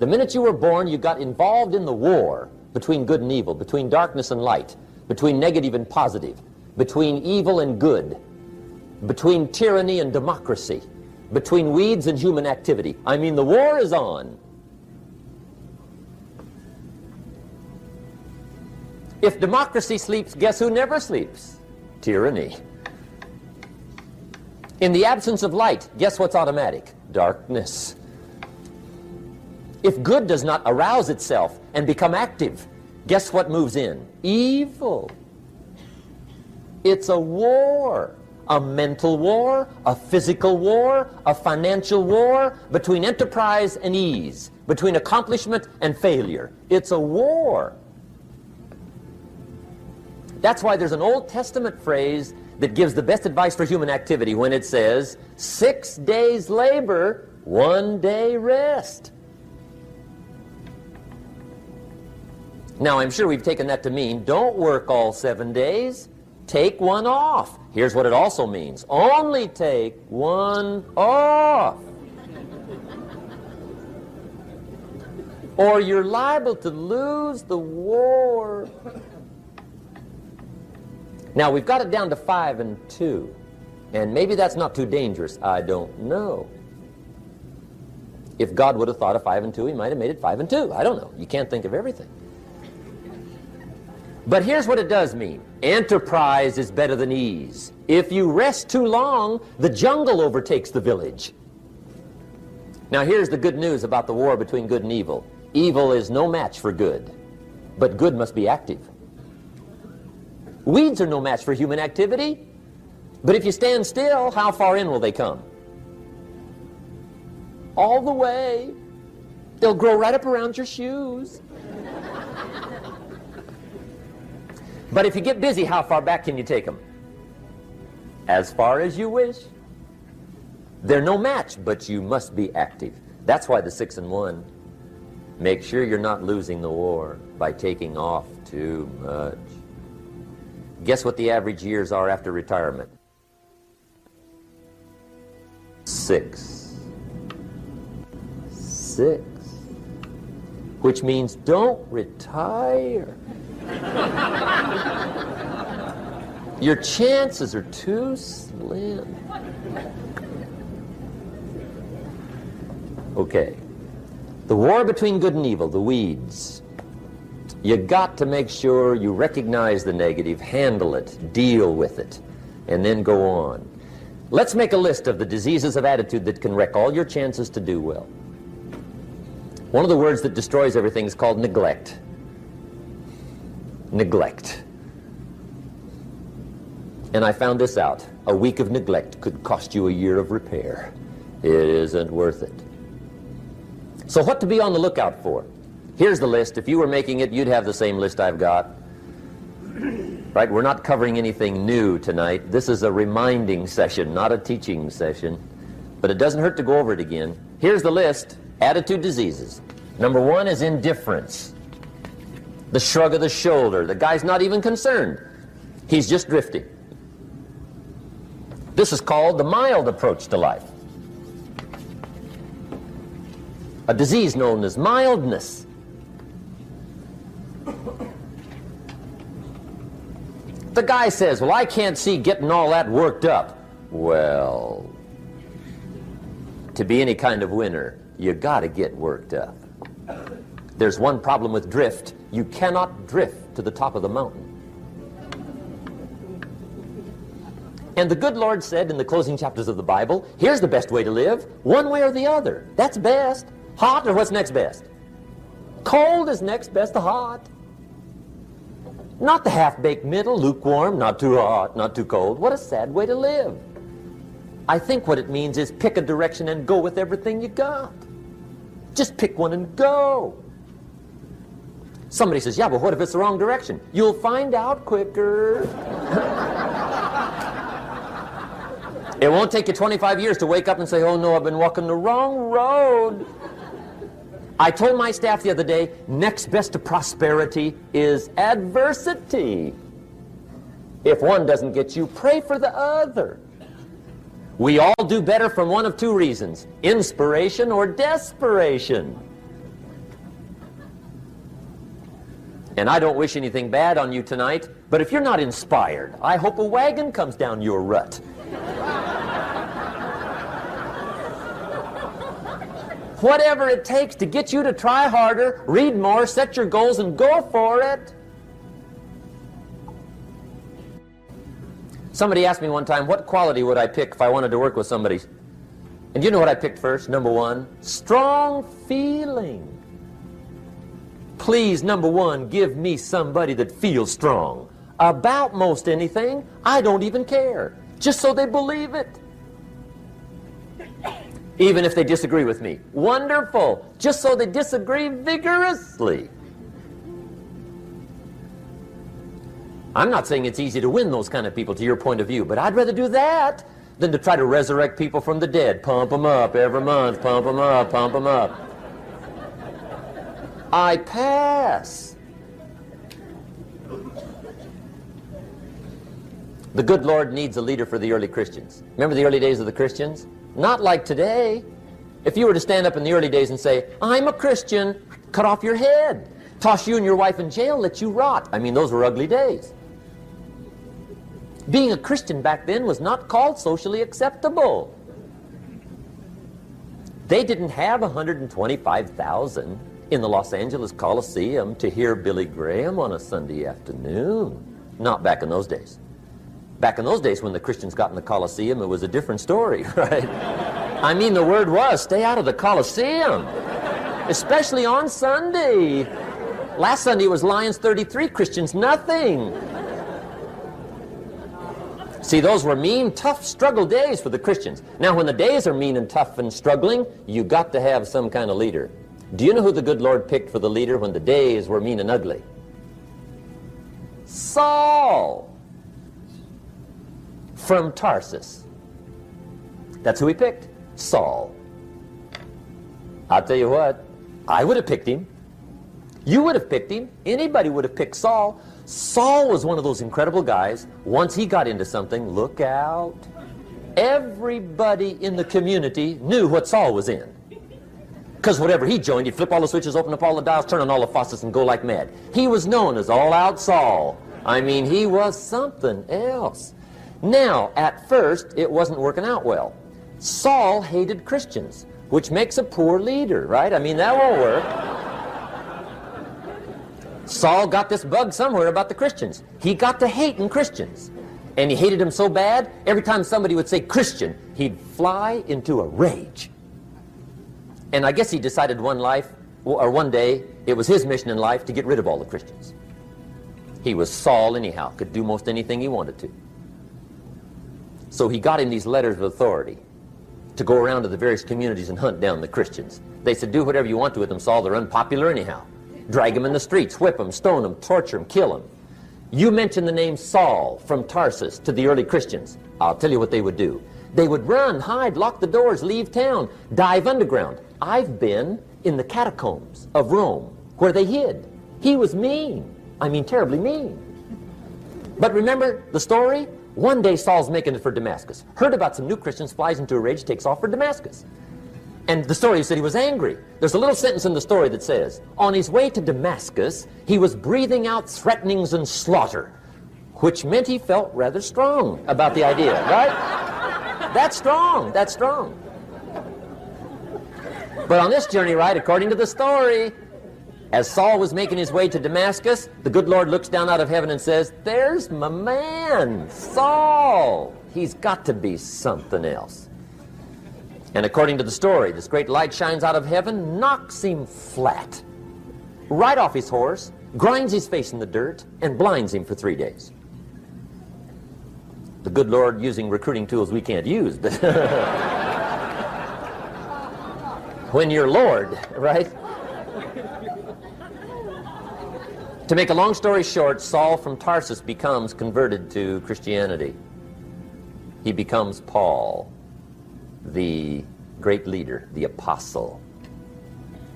The minute you were born, you got involved in the war between good and evil, between darkness and light, between negative and positive, between evil and good, between tyranny and democracy, between weeds and human activity. I mean, the war is on. If democracy sleeps, guess who never sleeps? Tyranny. In the absence of light, guess what's automatic? Darkness. If good does not arouse itself and become active, guess what moves in? Evil. It's a war. A mental war, a physical war, a financial war, between enterprise and ease, between accomplishment and failure. It's a war. That's why there's an Old Testament phrase that gives the best advice for human activity when it says, 6 days labor, 1 day rest. Now, I'm sure we've taken that to mean, don't work all 7 days, take one off. Here's what it also means, only take one off. Or you're liable to lose the war. Now, we've got it down to 5 and 2, and maybe that's not too dangerous, I don't know. If God would have thought of 5 and 2, he might have made it 5 and 2, I don't know. You can't think of everything. But here's what it does mean. Enterprise is better than ease. If you rest too long, the jungle overtakes the village. Now here's the good news about the war between good and evil. Evil is no match for good, but good must be active. Weeds are no match for human activity, but if you stand still, how far in will they come? All the way. They'll grow right up around your shoes. But if you get busy, how far back can you take them? As far as you wish. They're no match, but you must be active. That's why the 6 and 1. Make sure you're not losing the war by taking off too much. Guess what the average years are after retirement? 6. 6. Which means don't retire. Your chances are too slim. Okay. The war between good and evil, the weeds. You got to make sure you recognize the negative, handle it, deal with it, and then go on. Let's make a list of the diseases of attitude that can wreck all your chances to do well. One of the words that destroys everything is called neglect. Neglect. And I found this out. A week of neglect could cost you a year of repair. It isn't worth it. So what to be on the lookout for? Here's the list. If you were making it, you'd have the same list I've got. Right? We're not covering anything new tonight. This is a reminding session, not a teaching session. But it doesn't hurt to go over it again. Here's the list. Attitude diseases. Number 1 is indifference. The shrug of the shoulder. The guy's not even concerned. He's just drifting. This is called the mild approach to life. A disease known as mildness. The guy says, well, I can't see getting all that worked up. Well, to be any kind of winner, you got to get worked up. There's one problem with drift. You cannot drift to the top of the mountain. And the good Lord said in the closing chapters of the Bible, here's the best way to live, one way or the other. That's best. Hot or what's next best? Cold is next best to hot. Not the half-baked middle, lukewarm, not too hot, not too cold. What a sad way to live. I think what it means is pick a direction and go with everything you got. Just pick one and go. Somebody says, yeah, but what if it's the wrong direction? You'll find out quicker. It won't take you 25 years to wake up and say, oh no, I've been walking the wrong road. I told my staff the other day, next best to prosperity is adversity. If one doesn't get you, pray for the other. We all do better from one of two reasons, inspiration or desperation. And I don't wish anything bad on you tonight, but if you're not inspired, I hope a wagon comes down your rut. Whatever it takes to get you to try harder, read more, set your goals, and go for it. Somebody asked me one time, what quality would I pick if I wanted to work with somebody? And you know what I picked first? Number one, strong feeling. Please, number one, give me somebody that feels strong about most anything. I don't even care, just so they believe it. Even if they disagree with me. Wonderful, just so they disagree vigorously. I'm not saying it's easy to win those kind of people to your point of view, but I'd rather do that than to try to resurrect people from the dead. Pump them up every month, pump them up, pump them up. I pass. The good Lord needs a leader for the early Christians. Remember the early days of the Christians? Not like today. If you were to stand up in the early days and say, I'm a Christian, cut off your head, toss you and your wife in jail, let you rot. I mean, those were ugly days. Being a Christian back then was not called socially acceptable. They didn't have 125,000 in the Los Angeles Coliseum to hear Billy Graham on a Sunday afternoon. Not back in those days. Back in those days when the Christians got in the Coliseum, it was a different story, right? I mean, the word was, stay out of the Coliseum, especially on Sunday. Last Sunday was Lions 33, Christians nothing. See, those were mean, tough struggle days for the Christians. Now, when the days are mean and tough and struggling, you got to have some kind of leader. Do you know who the good Lord picked for the leader when the days were mean and ugly? Saul from Tarsus. That's who he picked, Saul. I'll tell you what, I would have picked him. You would have picked him. Anybody would have picked Saul. Saul was one of those incredible guys. Once he got into something, look out. Everybody in the community knew what Saul was in. Because whatever he joined, he'd flip all the switches, open up all the dials, turn on all the faucets, and go like mad. He was known as All-Out Saul. I mean, he was something else. Now, at first, it wasn't working out well. Saul hated Christians, which makes a poor leader, right? I mean, that won't work. Saul got this bug somewhere about the Christians. He got to hating Christians. And he hated them so bad, every time somebody would say Christian, he'd fly into a rage. And I guess he decided one day, it was his mission in life to get rid of all the Christians. He was Saul anyhow, could do most anything he wanted to. So he got him these letters of authority to go around to the various communities and hunt down the Christians. They said, do whatever you want to with them, Saul, they're unpopular anyhow. Drag them in the streets, whip them, stone them, torture them, kill them. You mention the name Saul from Tarsus to the early Christians, I'll tell you what they would do. They would run, hide, lock the doors, leave town, dive underground. I've been in the catacombs of Rome where they hid. He was mean. I mean, terribly mean. But remember the story? One day Saul's making it for Damascus. Heard about some new Christians, flies into a rage, takes off for Damascus. And the story said he was angry. There's a little sentence in the story that says, on his way to Damascus, he was breathing out threatenings and slaughter, which meant he felt rather strong about the idea, right? That's strong, that's strong. But on this journey, right, according to the story, as Saul was making his way to Damascus, the good Lord looks down out of heaven and says, there's my man, Saul. He's got to be something else. And according to the story, this great light shines out of heaven, knocks him flat, right off his horse, grinds his face in the dirt, and blinds him for 3 days. The good Lord using recruiting tools we can't use, but when you're Lord, right? To make a long story short, Saul from Tarsus becomes converted to Christianity. He becomes Paul, the great leader, the apostle.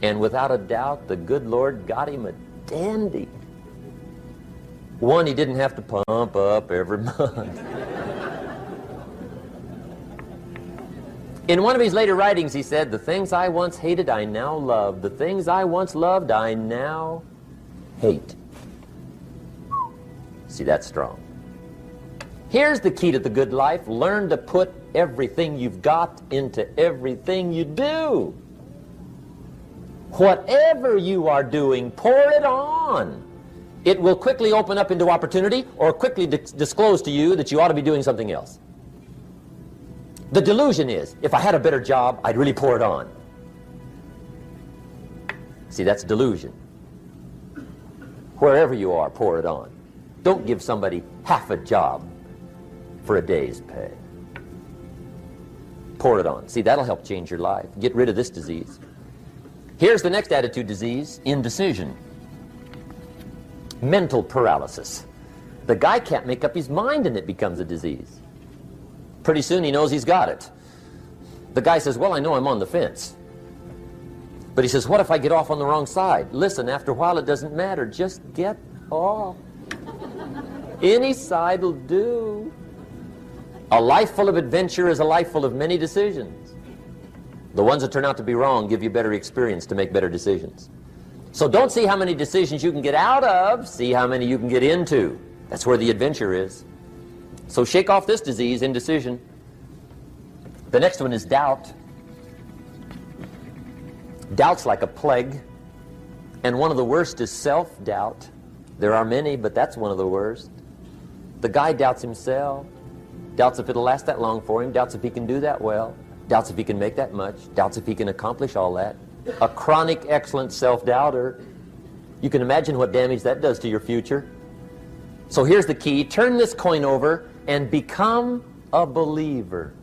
And without a doubt, the good Lord got him a dandy. One he didn't have to pump up every month. In one of his later writings, he said, the things I once hated, I now love. The things I once loved, I now hate. See, that's strong. Here's the key to the good life. Learn to put everything you've got into everything you do. Whatever you are doing, pour it on. It will quickly open up into opportunity or quickly disclose to you that you ought to be doing something else. The delusion is, if I had a better job, I'd really pour it on. See, that's delusion. Wherever you are, pour it on. Don't give somebody half a job for a day's pay. Pour it on. See, that'll help change your life. Get rid of this disease. Here's the next attitude disease, indecision. Mental paralysis. The guy can't make up his mind and it becomes a disease. Pretty soon he knows he's got it. The guy says, well, I know I'm on the fence. But he says, what if I get off on the wrong side? Listen, after a while it doesn't matter. Just get off. Any side will do. A life full of adventure is a life full of many decisions. The ones that turn out to be wrong give you better experience to make better decisions. So don't see how many decisions you can get out of, see how many you can get into. That's where the adventure is. So shake off this disease, indecision. The next one is doubt. Doubt's like a plague, and one of the worst is self-doubt. There are many, but that's one of the worst. The guy doubts himself, doubts if it'll last that long for him, doubts if he can do that well, doubts if he can make that much, doubts if he can accomplish all that. A chronic, excellent self-doubter. You can imagine what damage that does to your future. So here's the key. Turn this coin over and become a believer.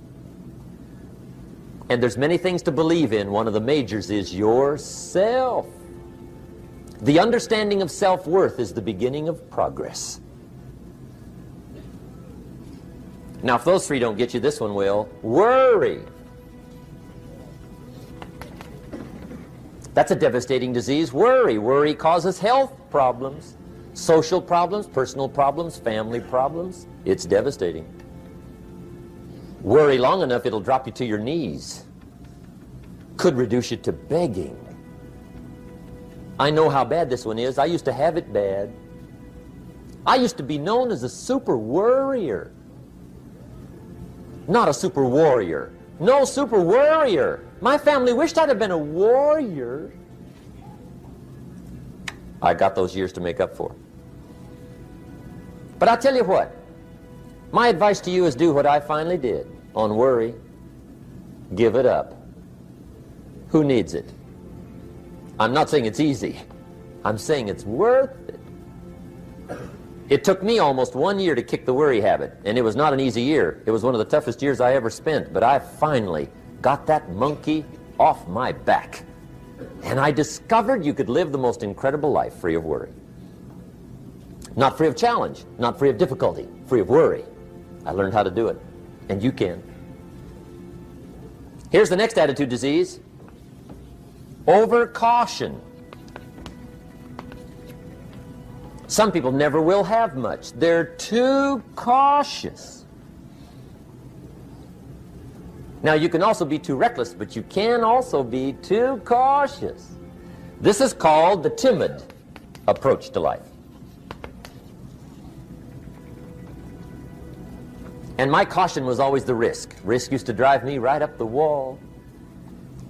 And there's many things to believe in. One of the majors is yourself. The understanding of self-worth is the beginning of progress. Now, if those three don't get you, this one will. Worry. That's a devastating disease. Worry. Worry causes health problems, social problems, personal problems, family problems. It's devastating. Worry long enough, it'll drop you to your knees. Could reduce you to begging. I know how bad this one is. I used to have it bad. I used to be known as a super worrier. Not a super warrior. No, super worrier. My family wished I'd have been a warrior. I got those years to make up for. But I'll tell you what. My advice to you is do what I finally did on worry. Give it up. Who needs it? I'm not saying it's easy. I'm saying it's worth it. It took me almost 1 year to kick the worry habit, and it was not an easy year. It was one of the toughest years I ever spent, but I finally got that monkey off my back. And I discovered you could live the most incredible life free of worry. Not free of challenge, not free of difficulty, free of worry. I learned how to do it, and you can. Here's the next attitude disease. Overcaution. Some people never will have much. They're too cautious. Now, you can also be too reckless, but you can also be too cautious. This is called the timid approach to life. And my caution was always the risk. Risk used to drive me right up the wall.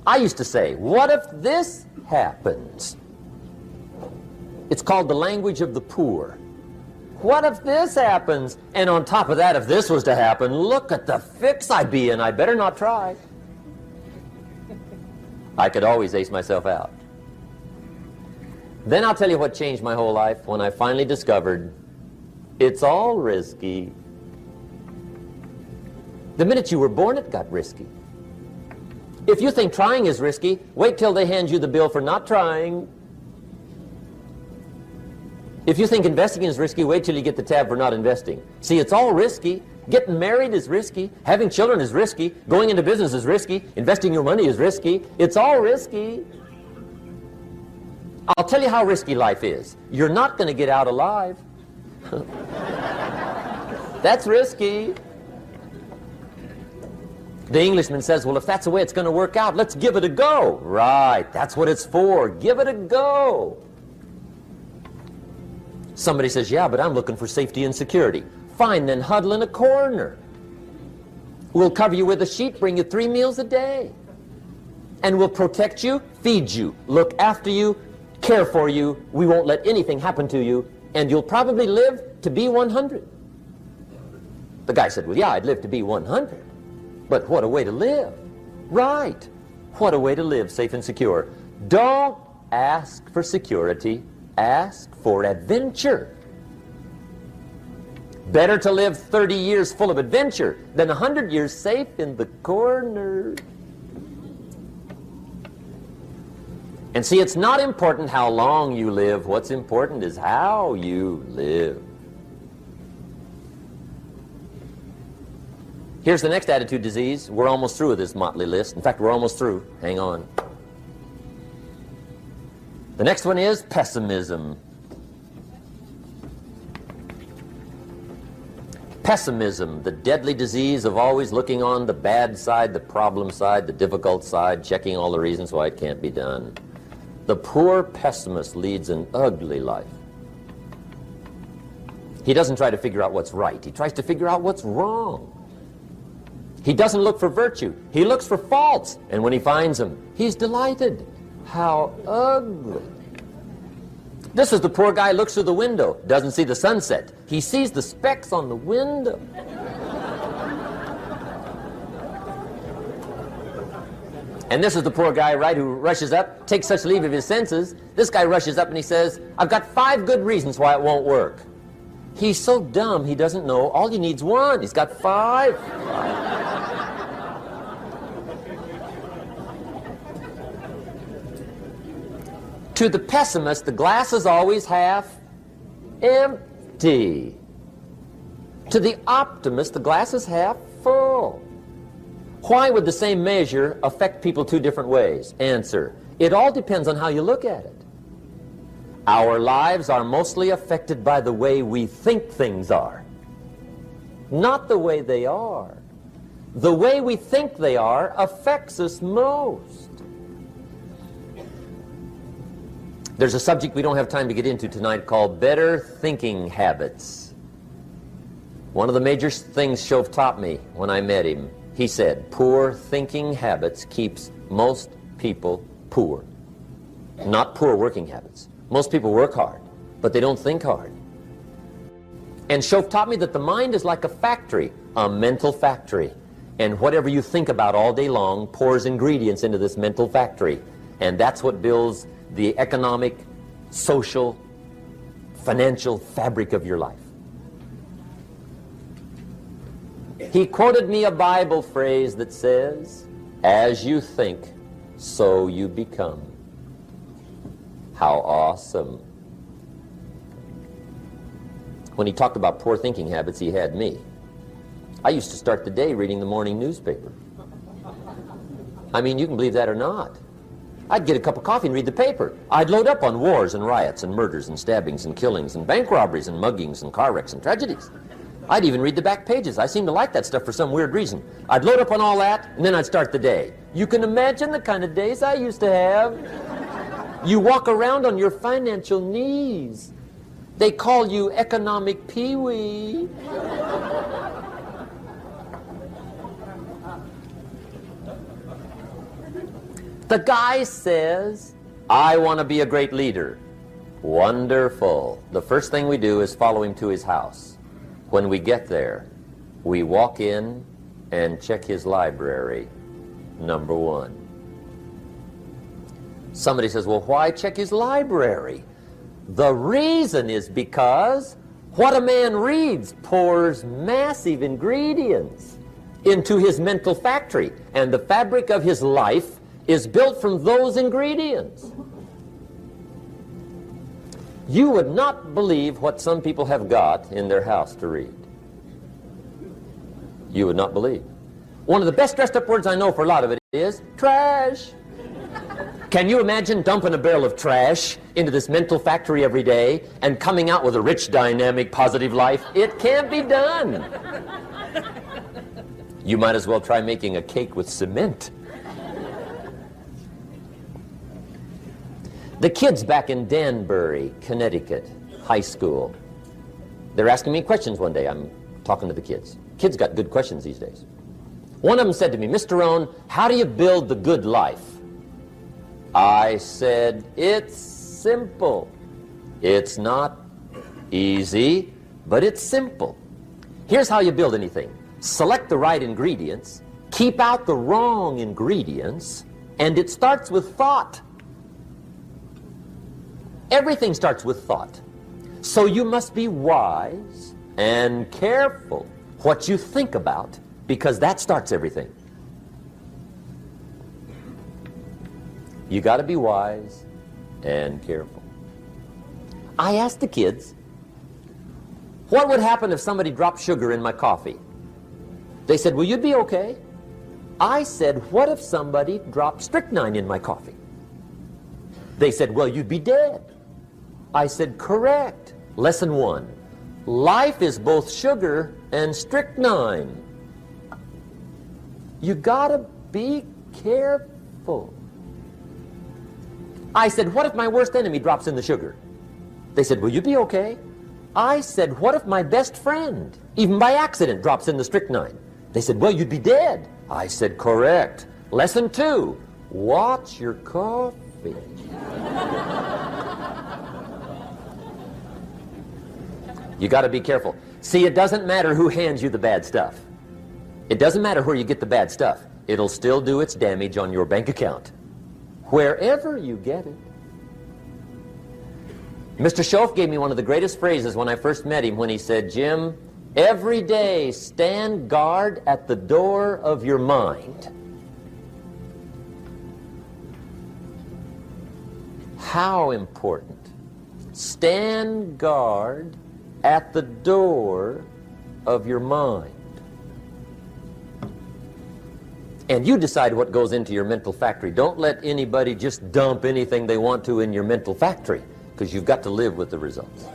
I used to say, what if this happens? It's called the language of the poor. What if this happens? And on top of that, if this was to happen, look at the fix I'd be in. I better not try. I could always ace myself out. Then I'll tell you what changed my whole life when I finally discovered it's all risky. The minute you were born, it got risky. If you think trying is risky, wait till they hand you the bill for not trying. If you think investing is risky, wait till you get the tab for not investing. See, it's all risky. Getting married is risky. Having children is risky. Going into business is risky. Investing your money is risky. It's all risky. I'll tell you how risky life is. You're not going to get out alive. That's risky. The Englishman says, well, if that's the way it's going to work out, let's give it a go. Right, that's what it's for. Give it a go. Somebody says, yeah, but I'm looking for safety and security. Fine, then huddle in a corner. We'll cover you with a sheet, bring you 3 meals a day. And we'll protect you, feed you, look after you, care for you. We won't let anything happen to you, and you'll probably live to be 100. The guy said, well, yeah, I'd live to be 100. But what a way to live. Right. What a way to live, safe and secure. Don't ask for security. Ask for adventure. Better to live 30 years full of adventure than 100 years safe in the corner. And see, it's not important how long you live. What's important is how you live. Here's the next attitude disease. We're almost through with this motley list. In fact, we're almost through. Hang on. The next one is pessimism. Pessimism, the deadly disease of always looking on the bad side, the problem side, the difficult side, checking all the reasons why it can't be done. The poor pessimist leads an ugly life. He doesn't try to figure out what's right. He tries to figure out what's wrong. He doesn't look for virtue. He looks for faults. And when he finds them, he's delighted. How ugly. This is the poor guy who looks through the window, doesn't see the sunset. He sees the specks on the window. And this is the poor guy, right, who rushes up, takes such leave of his senses. This guy rushes up and he says, I've got 5 good reasons why it won't work. He's so dumb he doesn't know all he needs 1. He's got 5. To the pessimist, the glass is always half empty. To the optimist, the glass is half full. Why would the same measure affect people 2 different ways? Answer, it all depends on how you look at it. Our lives are mostly affected by the way we think things are, not the way they are. The way we think they are affects us most. There's a subject we don't have time to get into tonight called better thinking habits. One of the major things Shove taught me when I met him, he said, poor thinking habits keeps most people poor. Not poor working habits. Most people work hard, but they don't think hard. And Shove taught me that the mind is like a factory, a mental factory. And whatever you think about all day long pours ingredients into this mental factory. And that's what builds the economic, social, financial fabric of your life. He quoted me a Bible phrase that says, as you think, so you become. How awesome. When he talked about poor thinking habits, he had me. I used to start the day reading the morning newspaper. I mean, you can believe that or not. I'd get a cup of coffee and read the paper. I'd load up on wars and riots and murders and stabbings and killings and bank robberies and muggings and car wrecks and tragedies. I'd even read the back pages. I seem to like that stuff for some weird reason. I'd load up on all that, and then I'd start the day. You can imagine the kind of days I used to have. You walk around on your financial knees. They call you economic peewee. The guy says, I want to be a great leader. Wonderful. The first thing we do is follow him to his house. When we get there, we walk in and check his library, number 1. Somebody says, well, why check his library? The reason is because what a man reads pours massive ingredients into his mental factory, and the fabric of his life is built from those ingredients. You would not believe what some people have got in their house to read. You would not believe. One of the best dressed up words I know for a lot of it is trash. Can you imagine dumping a barrel of trash into this mental factory every day and coming out with a rich, dynamic, positive life? It can't be done. You might as well try making a cake with cement. The kids back in Danbury, Connecticut, high school. They're asking me questions one day. I'm talking to the kids. Kids got good questions these days. One of them said to me, Mr. Rohn, how do you build the good life? I said, it's simple. It's not easy, but it's simple. Here's how you build anything. Select the right ingredients, keep out the wrong ingredients, and it starts with thought. Everything starts with thought. So you must be wise and careful what you think about, because that starts everything. You got to be wise and careful. I asked the kids, what would happen if somebody dropped sugar in my coffee? They said, well, you'd be okay. I said, what if somebody dropped strychnine in my coffee? They said, well, you'd be dead. I said, correct. Lesson 1. Life is both sugar and strychnine. You gotta be careful. I said, what if my worst enemy drops in the sugar? They said, will you be okay? I said, what if my best friend, even by accident, drops in the strychnine? They said, well, you'd be dead. I said, correct. Lesson 2, watch your coffee. You got to be careful. See, it doesn't matter who hands you the bad stuff. It doesn't matter where you get the bad stuff. It'll still do its damage on your bank account, wherever you get it. Mr. Schoaf gave me one of the greatest phrases when I first met him when he said, Jim, every day stand guard at the door of your mind. How important. Stand guard at the door of your mind. And you decide what goes into your mental factory. Don't let anybody just dump anything they want to in your mental factory, because you've got to live with the results.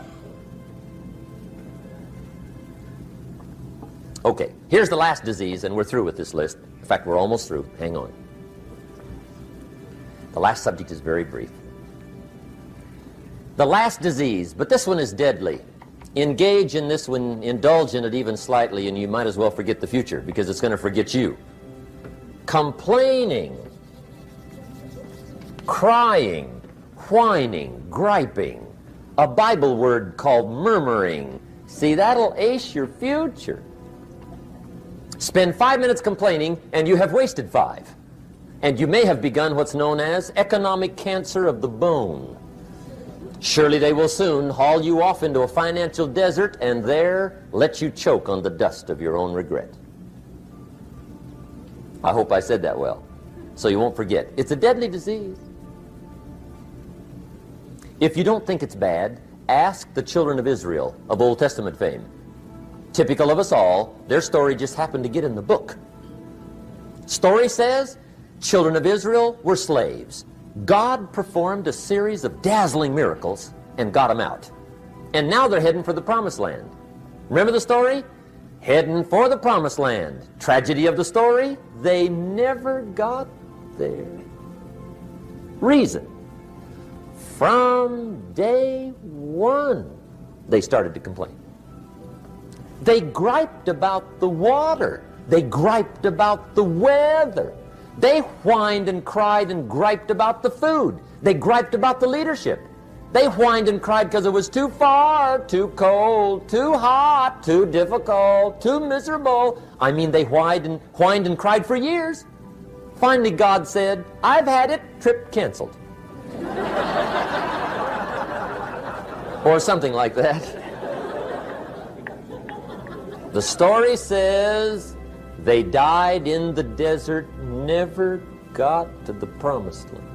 Okay, here's the last disease, and we're through with this list. In fact, we're almost through. Hang on. The last subject is very brief. The last disease, but this one is deadly. Engage in this one, indulge in it even slightly, and you might as well forget the future, because it's going to forget you. Complaining, crying, whining, griping, a Bible word called murmuring. See, that'll ace your future. Spend 5 minutes complaining, and you have wasted 5. And you may have begun what's known as economic cancer of the bone. Surely they will soon haul you off into a financial desert and there let you choke on the dust of your own regret. I hope I said that well, so you won't forget. It's a deadly disease. If you don't think it's bad, ask the children of Israel of Old Testament fame. Typical of us all, their story just happened to get in the book. Story says, children of Israel were slaves. God performed a series of dazzling miracles and got them out. And now they're heading for the promised land. Remember the story? Heading for the promised land. Tragedy of the story, they never got there. Reason. From day one, they started to complain. They griped about the water. They griped about the weather. They whined and cried and griped about the food. They griped about the leadership. They whined and cried because it was too far, too cold, too hot, too difficult, too miserable. I mean, they whined and cried for years. Finally, God said, I've had it, trip canceled. Or something like that. The story says they died in the desert, never got to the promised land.